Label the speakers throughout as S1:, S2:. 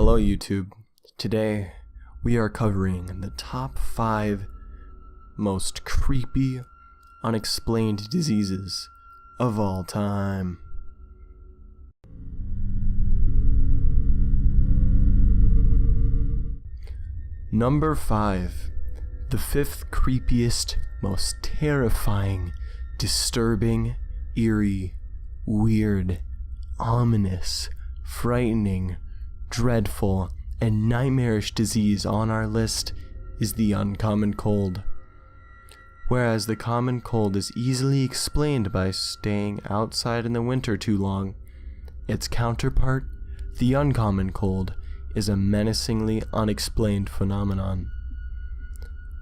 S1: Hello YouTube. Today we are covering the top 5 most creepy, unexplained diseases of all time. Number 5. The 5th creepiest, most terrifying, disturbing, eerie, weird, ominous, frightening, dreadful, and nightmarish disease on our list is the uncommon cold. Whereas the common cold is easily explained by staying outside in the winter too long, its counterpart, the uncommon cold, is a menacingly unexplained phenomenon.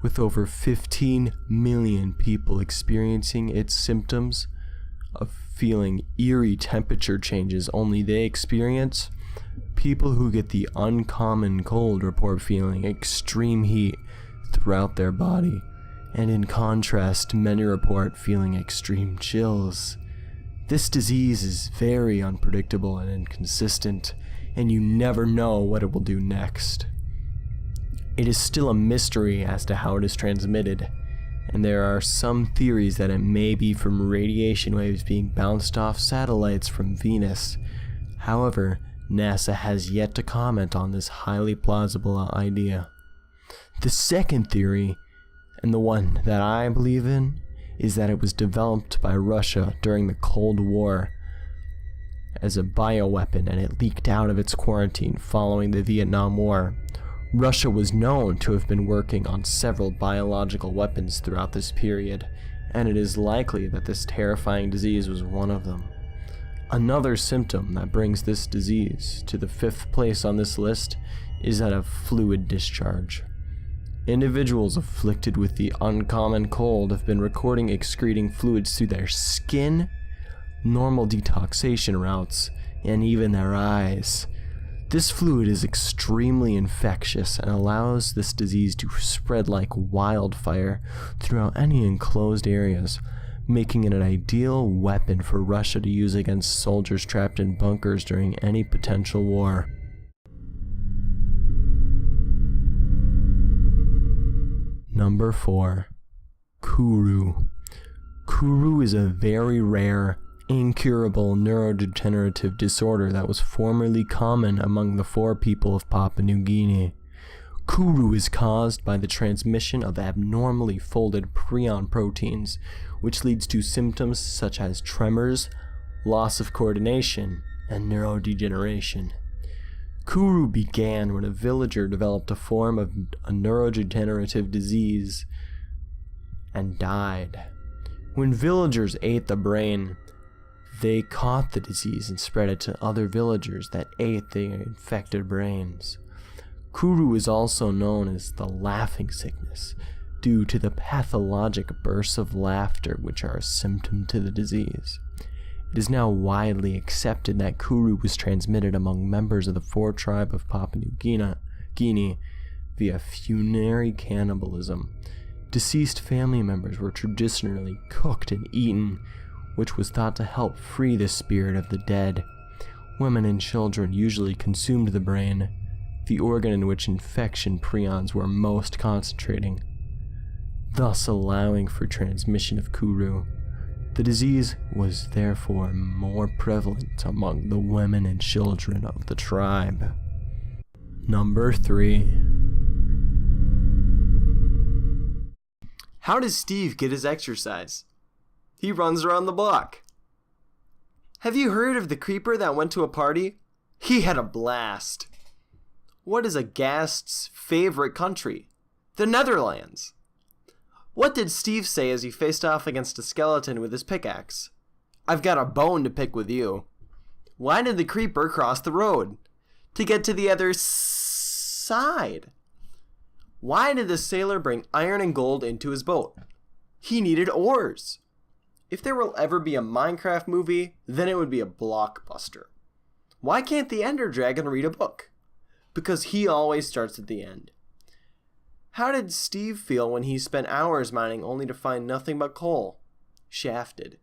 S1: With over 15 million people experiencing its symptoms of feeling eerie temperature changes only they experience, people who get the uncommon cold report feeling extreme heat throughout their body, and in contrast, many report feeling extreme chills. This disease is very unpredictable and inconsistent, and you never know what it will do next. It is still a mystery as to how it is transmitted, and there are some theories that it may be from radiation waves being bounced off satellites from Venus. However, NASA has yet to comment on this highly plausible idea. The second theory, and the one that I believe in, is that it was developed by Russia during the Cold War as a bioweapon, and it leaked out of its quarantine following the Vietnam War. Russia was known to have been working on several biological weapons throughout this period, and it is likely that this terrifying disease was one of them. Another symptom that brings this disease to the 5th place on this list is that of fluid discharge. Individuals afflicted with the uncommon cold have been recording excreting fluids through their skin, normal detoxation routes, and even their eyes. This fluid is extremely infectious and allows this disease to spread like wildfire throughout any enclosed areas, making it an ideal weapon for Russia to use against soldiers trapped in bunkers during any potential war. Number 4. Kuru. Kuru is a very rare, incurable neurodegenerative disorder that was formerly common among the 4 people of Papua New Guinea. Kuru is caused by the transmission of abnormally folded prion proteins, which leads to symptoms such as tremors, loss of coordination, and neurodegeneration. Kuru began when a villager developed a form of a neurodegenerative disease and died. When villagers ate the brain, they caught the disease and spread it to other villagers that ate the infected brains. Kuru is also known as the laughing sickness, due to the pathologic bursts of laughter which are a symptom to the disease. It is now widely accepted that Kuru was transmitted among members of the 4 tribe of Papua New Guinea via funerary cannibalism. Deceased family members were traditionally cooked and eaten, which was thought to help free the spirit of the dead. Women and children usually consumed the brain, the organ in which infection prions were most concentrating, thus allowing for transmission of Kuru. The disease was therefore more prevalent among the women and children of the tribe. Number 3.
S2: How does Steve get his exercise? He runs around the block. Have you heard of the creeper that went to a party? He had a blast. What is a ghast's favorite country? The Netherlands. What did Steve say as he faced off against a skeleton with his pickaxe? I've got a bone to pick with you. Why did the creeper cross the road? To get to the other side. Why did the sailor bring iron and gold into his boat? He needed oars. If there will ever be a Minecraft movie, then it would be a blockbuster. Why can't the Ender Dragon read a book? Because he always starts at the end. How did Steve feel when he spent hours mining only to find nothing but coal? Shafted.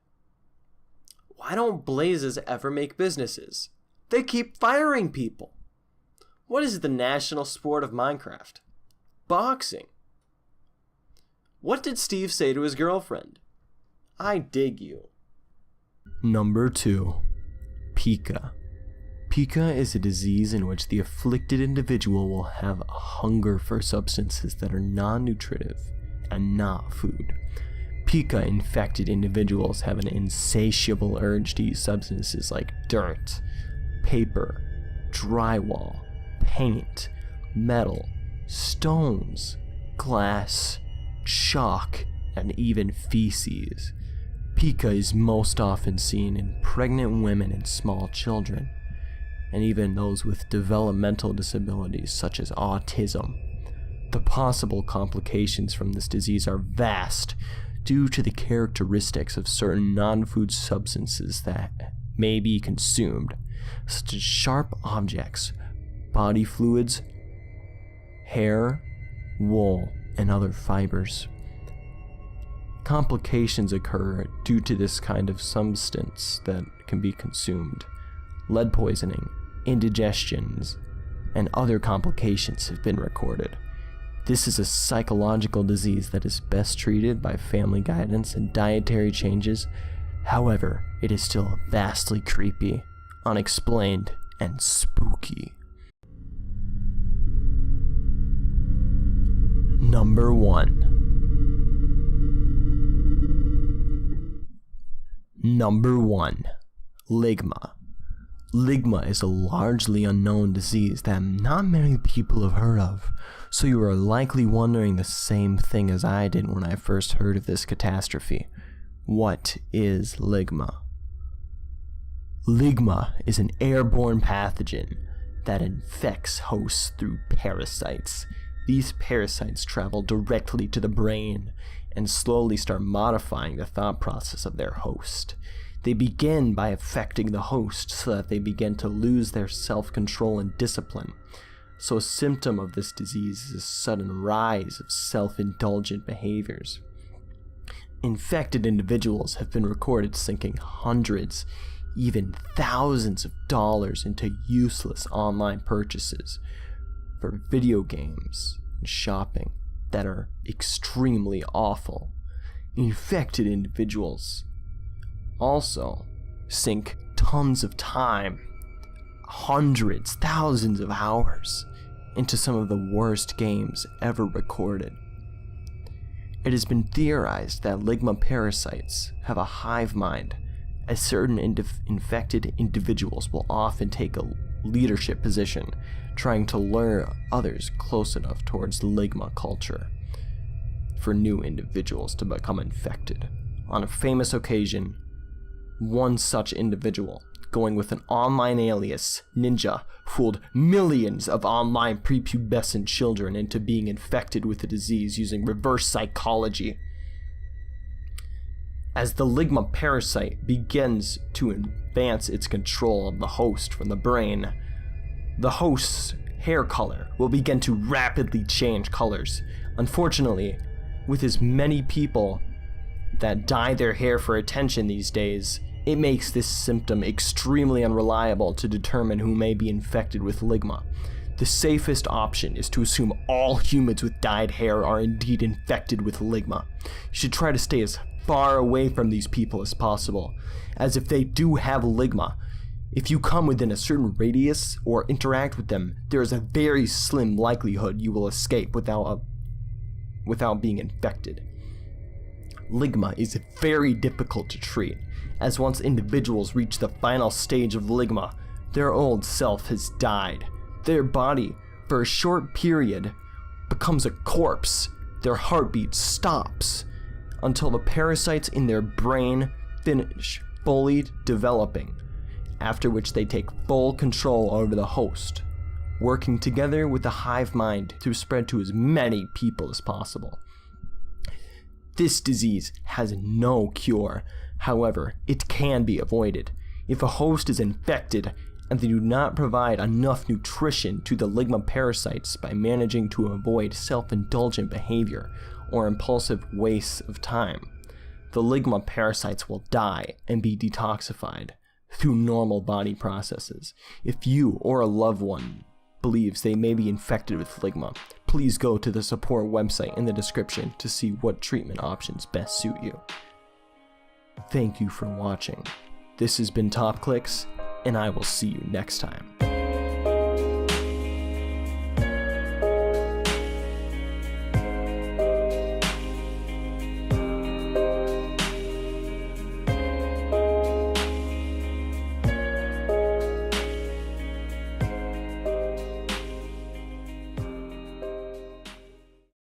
S2: Why don't Blazes ever make businesses? They keep firing people. What is the national sport of Minecraft? Boxing. What did Steve say to his girlfriend? I dig you.
S1: Number 2. Pica. Pica is a disease in which the afflicted individual will have a hunger for substances that are non-nutritive and not food. Pica infected individuals have an insatiable urge to use substances like dirt, paper, drywall, paint, metal, stones, glass, chalk, and even feces. Pica is most often seen in pregnant women and small children, and even those with developmental disabilities such as autism. The possible complications from this disease are vast due to the characteristics of certain non-food substances that may be consumed, such as sharp objects, body fluids, hair, wool, and other fibers. Complications occur due to this kind of substance that can be consumed. Lead poisoning, indigestions, and other complications have been recorded. This is a psychological disease that is best treated by family guidance and dietary changes. However, it is still vastly creepy, unexplained, and spooky. Number 1. Number 1. Ligma. Ligma is a largely unknown disease that not many people have heard of, so you are likely wondering the same thing as I did when I first heard of this catastrophe. What is Ligma? Ligma is an airborne pathogen that infects hosts through parasites. These parasites travel directly to the brain and slowly start modifying the thought process of their host. They begin by affecting the host so that they begin to lose their self-control and discipline. So a symptom of this disease is a sudden rise of self-indulgent behaviors. Infected individuals have been recorded sinking hundreds, even thousands of dollars into useless online purchases for video games and shopping that are extremely awful. Infected individuals also sink tons of time, hundreds, thousands of hours, into some of the worst games ever recorded. It has been theorized that Ligma parasites have a hive mind, as certain infected individuals will often take a leadership position, trying to lure others close enough towards Ligma culture for new individuals to become infected. On a famous occasion, one such individual, going with an online alias, Ninja, fooled millions of online prepubescent children into being infected with the disease using reverse psychology. As the Ligma parasite begins to advance its control of the host from the brain, the host's hair color will begin to rapidly change colors. Unfortunately, with as many people that dye their hair for attention these days, it makes this symptom extremely unreliable to determine who may be infected with Ligma. The safest option is to assume all humans with dyed hair are indeed infected with Ligma. You should try to stay as far away from these people as possible, as if they do have Ligma, if you come within a certain radius or interact with them, there is a very slim likelihood you will escape without being infected. Ligma is very difficult to treat, as once individuals reach the final stage of Ligma, their old self has died. Their body, for a short period, becomes a corpse. Their heartbeat stops until the parasites in their brain finish fully developing, after which they take full control over the host, working together with the hive mind to spread to as many people as possible. This disease has no cure. However, it can be avoided. If a host is infected and they do not provide enough nutrition to the Ligma parasites by managing to avoid self-indulgent behavior or impulsive wastes of time, the Ligma parasites will die and be detoxified through normal body processes. If you or a loved one believes they may be infected with phlegma, please go to the support website in the description to see what treatment options best suit you. Thank you for watching. This has been Top Clicks, and I will see you next time.